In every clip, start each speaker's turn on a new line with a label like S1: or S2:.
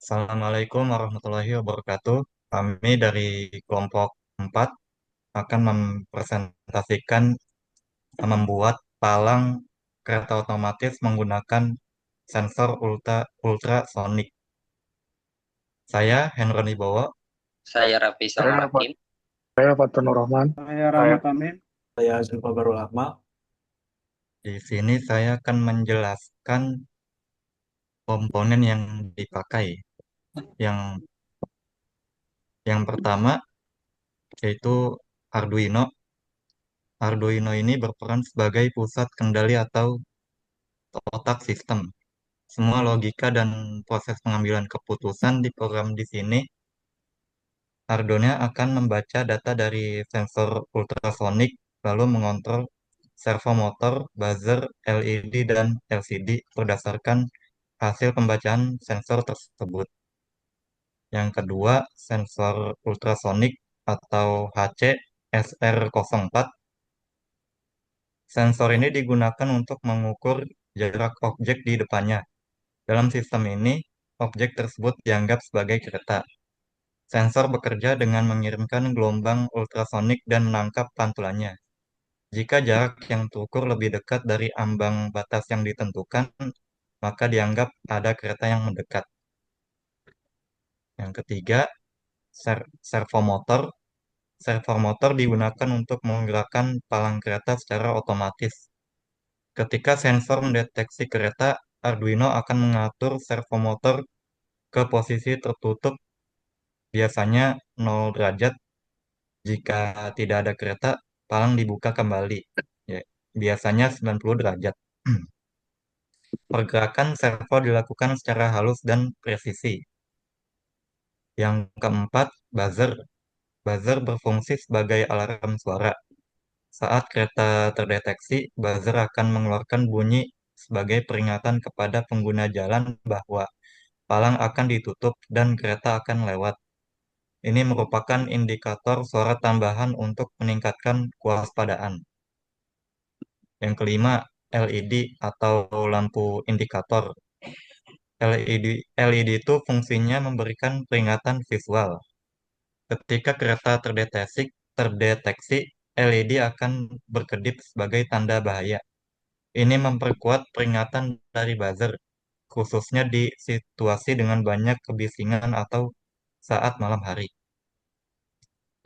S1: Assalamualaikum warahmatullahi wabarakatuh. Kami dari kelompok 4 akan mempresentasikan membuat palang kereta otomatis menggunakan sensor ultrasonik. Saya Henron Wibowo.
S2: Saya Raffi
S3: Saya Pak,
S2: Samakim.
S3: saya Fatur Nur Rahman.
S4: Saya Rahmat Amin.
S3: Saya Zulfa Barul Akmal.
S1: Di sini saya akan menjelaskan komponen yang dipakai. Yang yang pertama yaitu Arduino. Arduino ini berperan sebagai pusat kendali atau otak sistem. Semua logika dan proses pengambilan keputusan di program di sini, Arduino akan membaca data dari sensor ultrasonik, lalu mengontrol servomotor, buzzer, LED, dan LCD berdasarkan hasil pembacaan sensor tersebut. Yang kedua, sensor ultrasonik atau HC SR04. Sensor ini digunakan untuk mengukur jarak objek di depannya. Dalam sistem ini, objek tersebut dianggap sebagai kereta. Sensor bekerja dengan mengirimkan gelombang ultrasonik dan menangkap pantulannya. Jika jarak yang terukur lebih dekat dari ambang batas yang ditentukan, maka dianggap ada kereta yang mendekat. Yang ketiga, servomotor. Servomotor digunakan untuk menggerakkan palang kereta secara otomatis. Ketika sensor mendeteksi kereta, Arduino akan mengatur servomotor ke posisi tertutup, biasanya 0 derajat. Jika tidak ada kereta, palang dibuka kembali, ya, biasanya 90 derajat. Pergerakan servo dilakukan secara halus dan presisi. Yang keempat, buzzer. Buzzer berfungsi sebagai alarm suara. Saat kereta terdeteksi, buzzer akan mengeluarkan bunyi sebagai peringatan kepada pengguna jalan bahwa palang akan ditutup dan kereta akan lewat. Ini merupakan indikator suara tambahan untuk meningkatkan kewaspadaan. Yang kelima, LED atau lampu indikator. LED itu fungsinya memberikan peringatan visual. Ketika kereta terdeteksi, LED akan berkedip sebagai tanda bahaya. Ini memperkuat peringatan dari buzzer, khususnya di situasi dengan banyak kebisingan atau saat malam hari.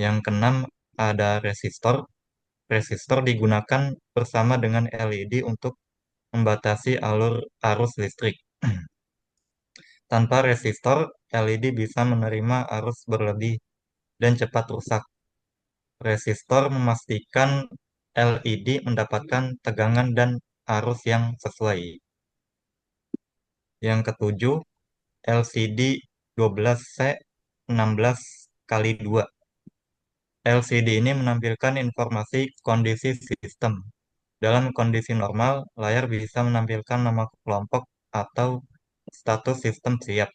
S1: Yang keenam, ada resistor. Resistor digunakan bersama dengan LED untuk membatasi alur arus listrik. Tanpa resistor, LED bisa menerima arus berlebih dan cepat rusak. Resistor memastikan LED mendapatkan tegangan dan arus yang sesuai. Yang ketujuh, LCD 12C 16 kali 2. LCD ini menampilkan informasi kondisi sistem. Dalam kondisi normal, layar bisa menampilkan nama kelompok atau status sistem siap.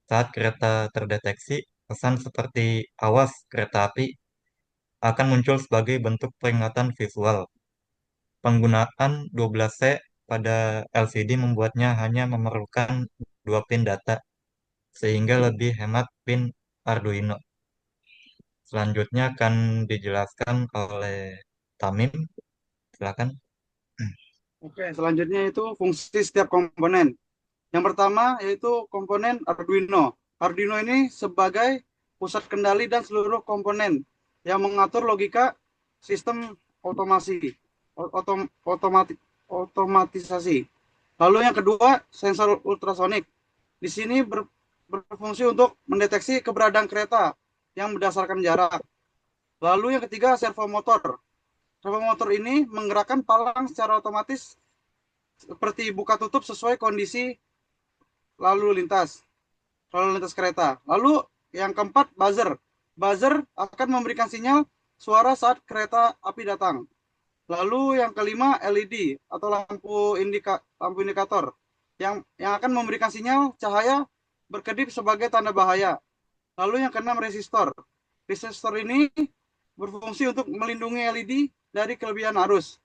S1: Saat kereta terdeteksi, pesan seperti "Awas kereta api" akan muncul sebagai bentuk peringatan visual. Penggunaan 12C pada LCD membuatnya hanya memerlukan 2 pin data, sehingga lebih hemat pin Arduino. Selanjutnya akan dijelaskan oleh Tamim. Silakan.
S4: Oke, selanjutnya itu fungsi setiap komponen. Yang pertama yaitu komponen Arduino. Arduino ini sebagai pusat kendali dan seluruh komponen yang mengatur logika sistem otomasi, otomatisasi. Lalu yang kedua, sensor ultrasonik. Di sini berfungsi untuk mendeteksi keberadaan kereta yang berdasarkan jarak. Lalu yang ketiga, servomotor. Servomotor ini menggerakkan palang secara otomatis seperti buka tutup sesuai kondisi lalu lintas kereta. Lalu yang keempat, buzzer. Buzzer akan memberikan sinyal suara saat kereta api datang. Lalu yang kelima, LED atau lampu indikator yang akan memberikan sinyal cahaya berkedip sebagai tanda bahaya. Lalu yang keenam, resistor. Resistor ini berfungsi untuk melindungi LED dari kelebihan arus.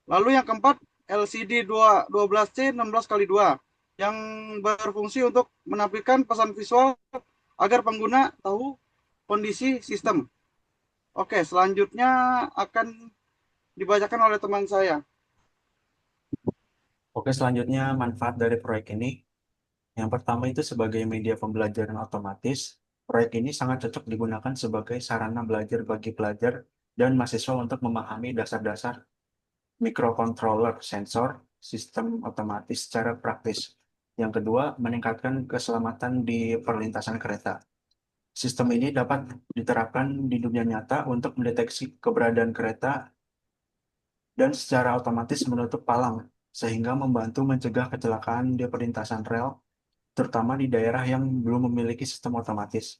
S4: Lalu yang keempat, LCD 12C 16 kali 2. yang berfungsi untuk menampilkan pesan visual agar pengguna tahu kondisi sistem. Oke, selanjutnya akan dibacakan oleh teman saya.
S3: Oke, selanjutnya manfaat dari proyek ini. Yang pertama itu sebagai media pembelajaran otomatis. Proyek ini sangat cocok digunakan sebagai sarana belajar bagi pelajar dan mahasiswa untuk memahami dasar-dasar mikrokontroler sensor sistem otomatis secara praktis. Yang kedua, meningkatkan keselamatan di perlintasan kereta. Sistem ini dapat diterapkan di dunia nyata untuk mendeteksi keberadaan kereta dan secara otomatis menutup palang, sehingga membantu mencegah kecelakaan di perlintasan rel, terutama di daerah yang belum memiliki sistem otomatis.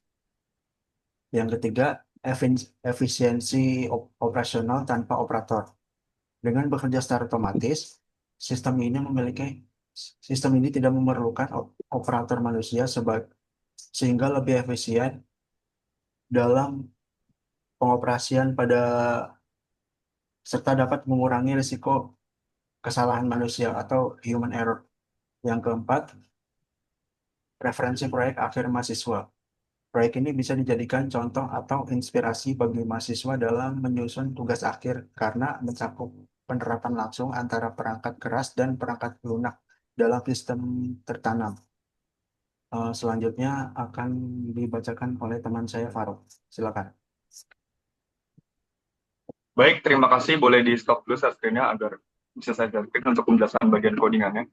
S3: Yang ketiga, efisiensi operasional tanpa operator. Dengan bekerja secara otomatis, sistem ini memiliki sistem ini tidak memerlukan operator manusia sehingga lebih efisien dalam pengoperasian serta dapat mengurangi risiko kesalahan manusia atau human error. Yang keempat, referensi proyek akhir mahasiswa. Proyek ini bisa dijadikan contoh atau inspirasi bagi mahasiswa dalam menyusun tugas akhir karena mencakup penerapan langsung antara perangkat keras dan perangkat lunak dalam sistem tertanam. Selanjutnya akan dibacakan oleh teman saya Faruk. Silakan.
S2: Baik, terima kasih. Boleh di stop dulu screen-nya agar bisa saya jelaskan untuk penjelasan bagian codingannya.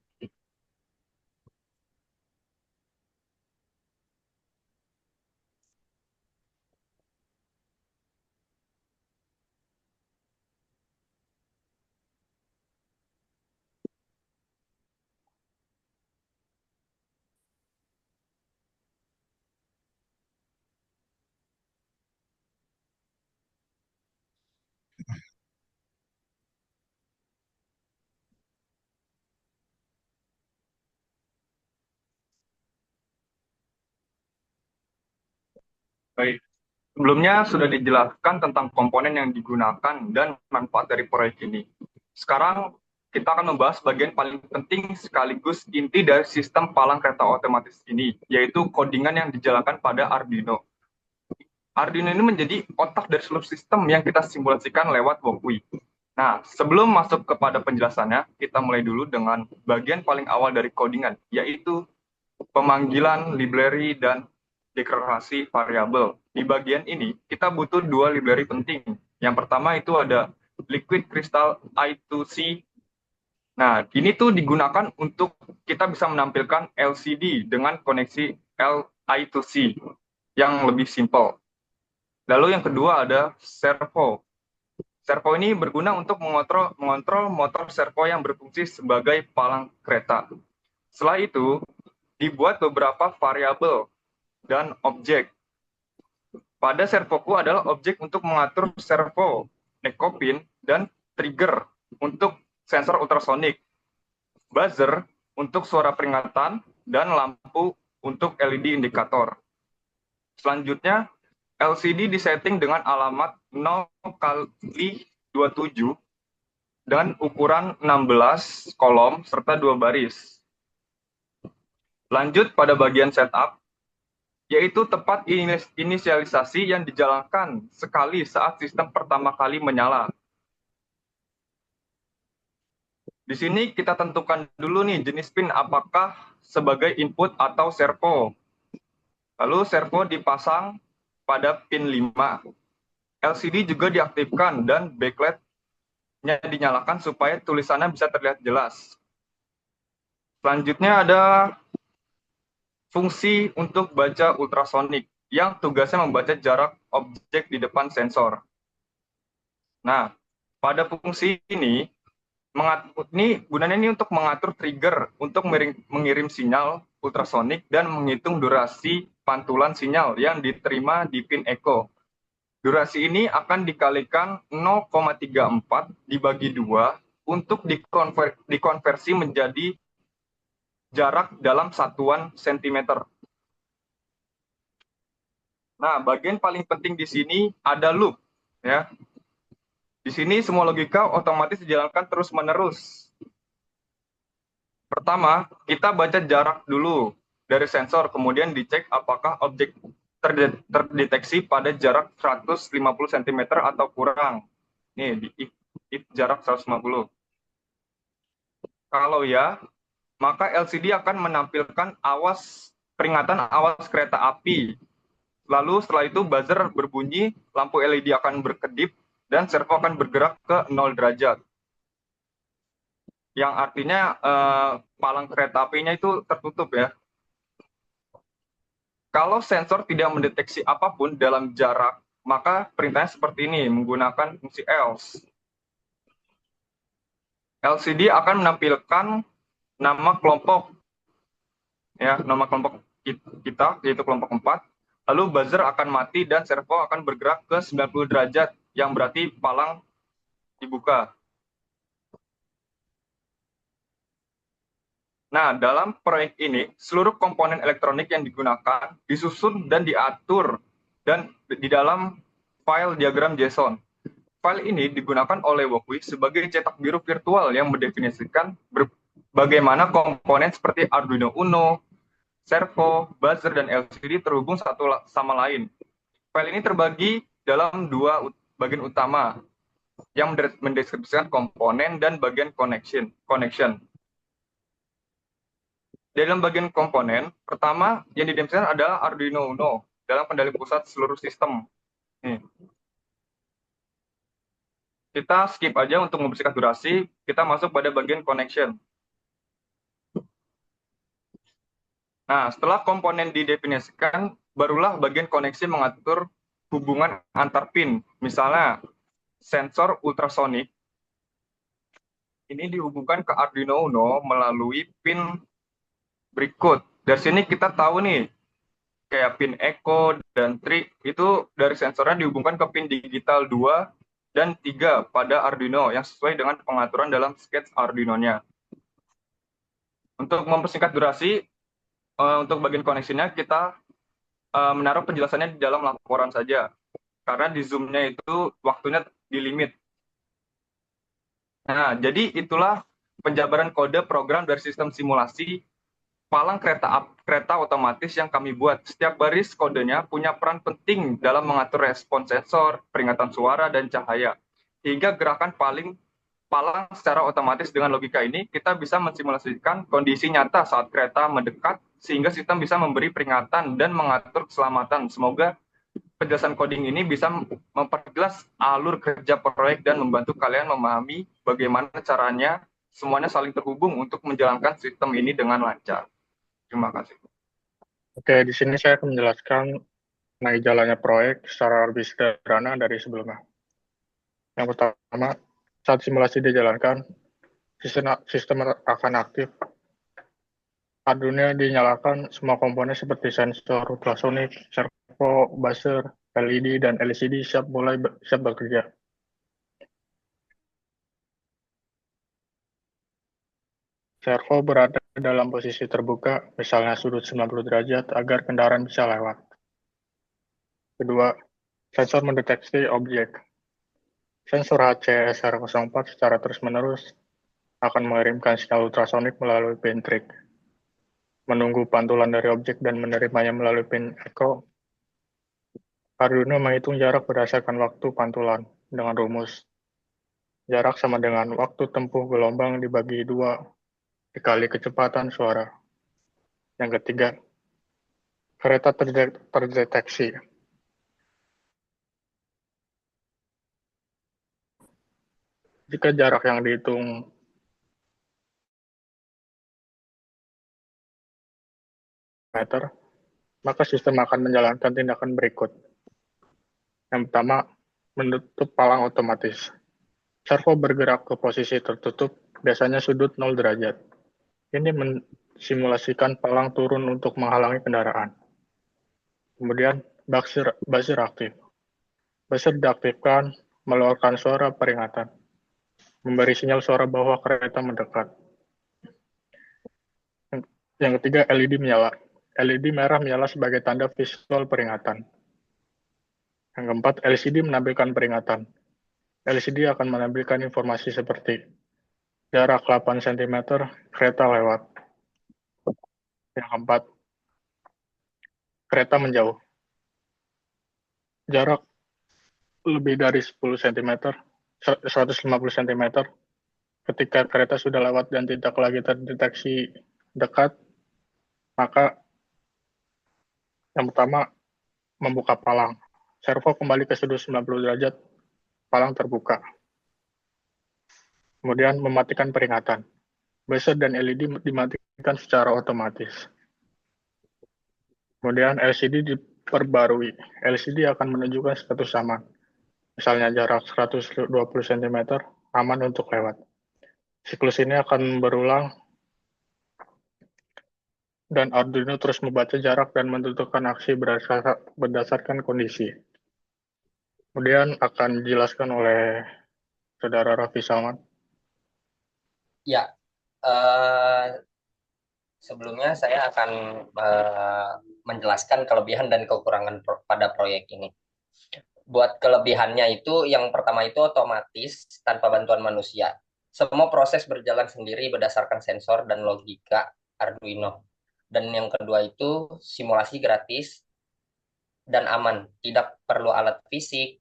S2: Baik, sebelumnya sudah dijelaskan tentang komponen yang digunakan dan manfaat dari proyek ini. Sekarang kita akan membahas bagian paling penting sekaligus inti dari sistem palang kereta otomatis ini, yaitu codingan yang dijalankan pada Arduino. Arduino ini menjadi otak dari seluruh sistem yang kita simulasikan lewat Walkui. Nah, sebelum masuk kepada penjelasannya, kita mulai dulu dengan bagian paling awal dari codingan, yaitu pemanggilan library dan deklarasi variabel. Di bagian ini, kita butuh dua library penting. Yang pertama itu ada Liquid Crystal I2C. Nah, ini tuh digunakan untuk kita bisa menampilkan LCD dengan koneksi I2C yang lebih simple. Lalu yang kedua ada servo. Servo ini berguna untuk mengontrol motor servo yang berfungsi sebagai palang kereta. Setelah itu, dibuat beberapa variabel dan objek. Pada servoku adalah objek untuk mengatur servo, nekopin, dan trigger untuk sensor ultrasonik, buzzer untuk suara peringatan, dan lampu untuk LED indikator. Selanjutnya, LCD disetting dengan alamat 0x27 dan ukuran 16 kolom serta 2 baris. Lanjut pada bagian setup, yaitu tempat inisialisasi yang dijalankan sekali saat sistem pertama kali menyala. Di sini kita tentukan dulu nih jenis pin apakah sebagai input atau servo. Lalu servo dipasang pada pin 5. LCD juga diaktifkan dan backlight-nya dinyalakan supaya tulisannya bisa terlihat jelas. Selanjutnya ada fungsi untuk baca ultrasonik yang tugasnya membaca jarak objek di depan sensor. Nah, pada fungsi ini gunanya ini untuk mengatur trigger untuk mengirim sinyal ultrasonik dan menghitung durasi pantulan sinyal yang diterima di pin echo. Durasi ini akan dikalikan 0,34 dibagi 2 untuk dikonversi menjadi jarak dalam satuan sentimeter. Nah, bagian paling penting di sini ada loop, ya. Di sini semua logika otomatis dijalankan terus-menerus. Pertama, kita baca jarak dulu dari sensor, kemudian dicek apakah objek terdeteksi pada jarak 150 cm atau kurang. Nih, di if jarak 150. Kalau ya, maka LCD akan menampilkan peringatan awas kereta api. Lalu setelah itu buzzer berbunyi, lampu LED akan berkedip, dan servo akan bergerak ke 0 derajat. Yang artinya palang kereta apinya itu tertutup ya. Kalau sensor tidak mendeteksi apapun dalam jarak, maka perintahnya seperti ini, menggunakan fungsi else. LCD akan menampilkan nama kelompok kita, yaitu kelompok 4. Lalu buzzer akan mati dan servo akan bergerak ke 90 derajat, yang berarti palang dibuka. Nah, dalam proyek ini, seluruh komponen elektronik yang digunakan disusun dan diatur dan di dalam file diagram JSON. File ini digunakan oleh Wokwi sebagai cetak biru virtual yang mendefinisikan bagaimana komponen seperti Arduino Uno, servo, buzzer, dan LCD terhubung satu sama lain. File ini terbagi dalam dua bagian utama yang mendeskripsikan komponen dan bagian connection. Dalam bagian komponen, pertama yang didefinisikan adalah Arduino Uno dalam kendali pusat seluruh sistem. Nih. Kita skip aja untuk membersihkan durasi, kita masuk pada bagian connection. Nah, setelah komponen didefinisikan, barulah bagian koneksi mengatur hubungan antar pin. Misalnya, sensor ultrasonik ini dihubungkan ke Arduino Uno melalui pin berikut. Dari sini kita tahu nih, kayak pin echo dan trig itu dari sensornya dihubungkan ke pin digital 2 dan 3 pada Arduino yang sesuai dengan pengaturan dalam sketch Arduino-nya. Untuk mempersingkat durasi, untuk bagian koneksinya kita menaruh penjelasannya di dalam laporan saja. Karena di Zoom-nya itu waktunya di limit. Nah, jadi itulah penjabaran kode program dari sistem simulasi palang kereta otomatis yang kami buat. Setiap baris kodenya punya peran penting dalam mengatur respons sensor, peringatan suara, dan cahaya. Hingga gerakan palang secara otomatis. Dengan logika ini, kita bisa mensimulasikan kondisi nyata saat kereta mendekat, sehingga sistem bisa memberi peringatan dan mengatur keselamatan. Semoga penjelasan coding ini bisa memperjelas alur kerja proyek dan membantu kalian memahami bagaimana caranya semuanya saling terhubung untuk menjalankan sistem ini dengan lancar. Terima kasih.
S5: Oke, di sini saya akan menjelaskan mengenai jalannya proyek secara lebih sederhana dari sebelumnya. Yang pertama, saat simulasi dijalankan, sistem akan aktif. Arduino dinyalakan semua komponen seperti sensor ultrasonik, servo, buzzer, LED, dan LCD siap bekerja. Servo berada dalam posisi terbuka, misalnya sudut 90 derajat, agar kendaraan bisa lewat. Kedua, sensor mendeteksi objek. Sensor HCSR04 secara terus-menerus akan mengirimkan sinyal ultrasonik melalui pin trig. Menunggu pantulan dari objek dan menerimanya melalui pin echo. Arduino menghitung jarak berdasarkan waktu pantulan dengan rumus. Jarak sama dengan waktu tempuh gelombang dibagi 2 dikali kecepatan suara. Yang ketiga, kereta terdeteksi. Jika jarak yang dihitung meter, maka sistem akan menjalankan tindakan berikut. Yang pertama, menutup palang otomatis. Servo bergerak ke posisi tertutup, biasanya sudut 0 derajat. Ini mensimulasikan palang turun untuk menghalangi kendaraan. Kemudian, buzzer aktif. Buzzer diaktifkan mengeluarkan suara peringatan, memberi sinyal suara bahwa kereta mendekat. Yang ketiga, LED menyala. LED merah menyala sebagai tanda visual peringatan. Yang keempat, LCD menampilkan peringatan. LCD akan menampilkan informasi seperti Jarak 8 cm, kereta lewat. Yang keempat, kereta menjauh. Jarak lebih dari 10 cm, 150 cm, ketika kereta sudah lewat dan tidak lagi terdeteksi dekat, maka yang pertama, membuka palang. Servo kembali ke sudut 90 derajat, palang terbuka. Kemudian mematikan peringatan. Buzzer dan LED dimatikan secara otomatis. Kemudian LCD diperbarui. LCD akan menunjukkan status aman. Misalnya jarak 120 cm, aman untuk lewat. Siklus ini akan berulang dan Arduino terus membaca jarak dan menentukan aksi berdasarkan kondisi. Kemudian akan dijelaskan oleh Saudara Raffi Salman.
S6: Ya, sebelumnya saya akan menjelaskan kelebihan dan kekurangan pada proyek ini. Buat kelebihannya itu, yang pertama itu otomatis tanpa bantuan manusia. Semua proses berjalan sendiri berdasarkan sensor dan logika Arduino. Dan yang kedua itu simulasi gratis dan aman. Tidak perlu alat fisik,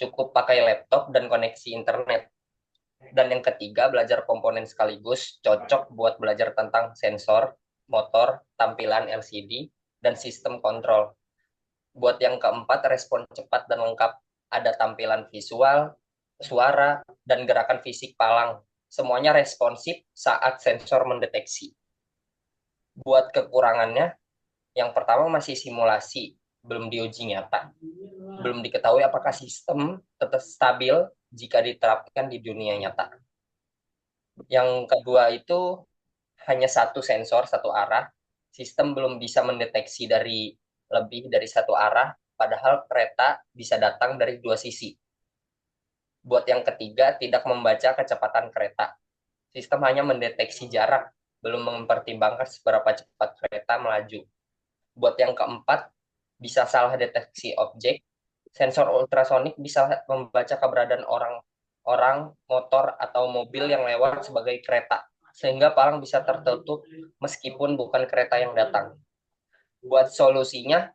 S6: cukup pakai laptop dan koneksi internet. Dan yang ketiga, belajar komponen sekaligus, cocok buat belajar tentang sensor, motor, tampilan LCD, dan sistem kontrol. Buat yang keempat, respon cepat dan lengkap. Ada tampilan visual, suara, dan gerakan fisik palang. Semuanya responsif saat sensor mendeteksi. Buat kekurangannya, yang pertama masih simulasi, belum diuji nyata. Belum diketahui apakah sistem tetap stabil jika diterapkan di dunia nyata. Yang kedua itu hanya satu sensor, satu arah. Sistem belum bisa mendeteksi dari lebih dari satu arah, padahal kereta bisa datang dari dua sisi. Buat yang ketiga, tidak membaca kecepatan kereta. Sistem hanya mendeteksi jarak, belum mempertimbangkan seberapa cepat kereta melaju. Buat yang keempat, bisa salah deteksi objek. Sensor ultrasonik bisa membaca keberadaan orang, motor, atau mobil yang lewat sebagai kereta, sehingga palang bisa tertutup meskipun bukan kereta yang datang. Buat solusinya,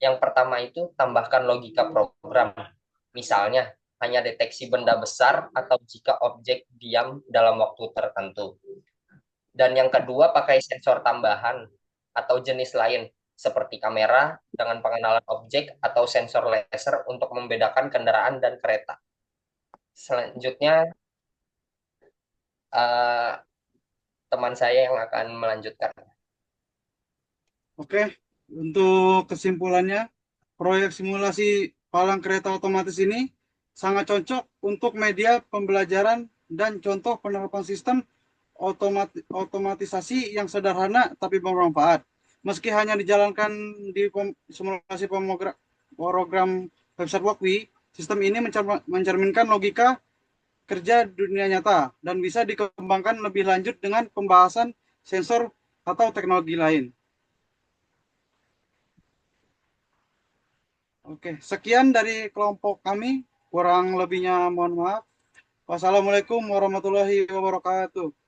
S6: yang pertama itu tambahkan logika program. Misalnya, hanya deteksi benda besar atau jika objek diam dalam waktu tertentu. Dan yang kedua, pakai sensor tambahan atau jenis lain, seperti kamera dengan pengenalan objek atau sensor laser untuk membedakan kendaraan dan kereta. Selanjutnya, teman saya yang akan melanjutkan.
S4: Oke, untuk kesimpulannya, proyek simulasi palang kereta otomatis ini sangat cocok untuk media pembelajaran dan contoh penerapan sistem otomatisasi yang sederhana tapi bermanfaat. Meski hanya dijalankan di simulasi program website Walkwi, sistem ini mencerminkan logika kerja dunia nyata dan bisa dikembangkan lebih lanjut dengan pembahasan sensor atau teknologi lain. Oke, sekian dari kelompok kami. Kurang lebihnya mohon maaf. Wassalamualaikum warahmatullahi wabarakatuh.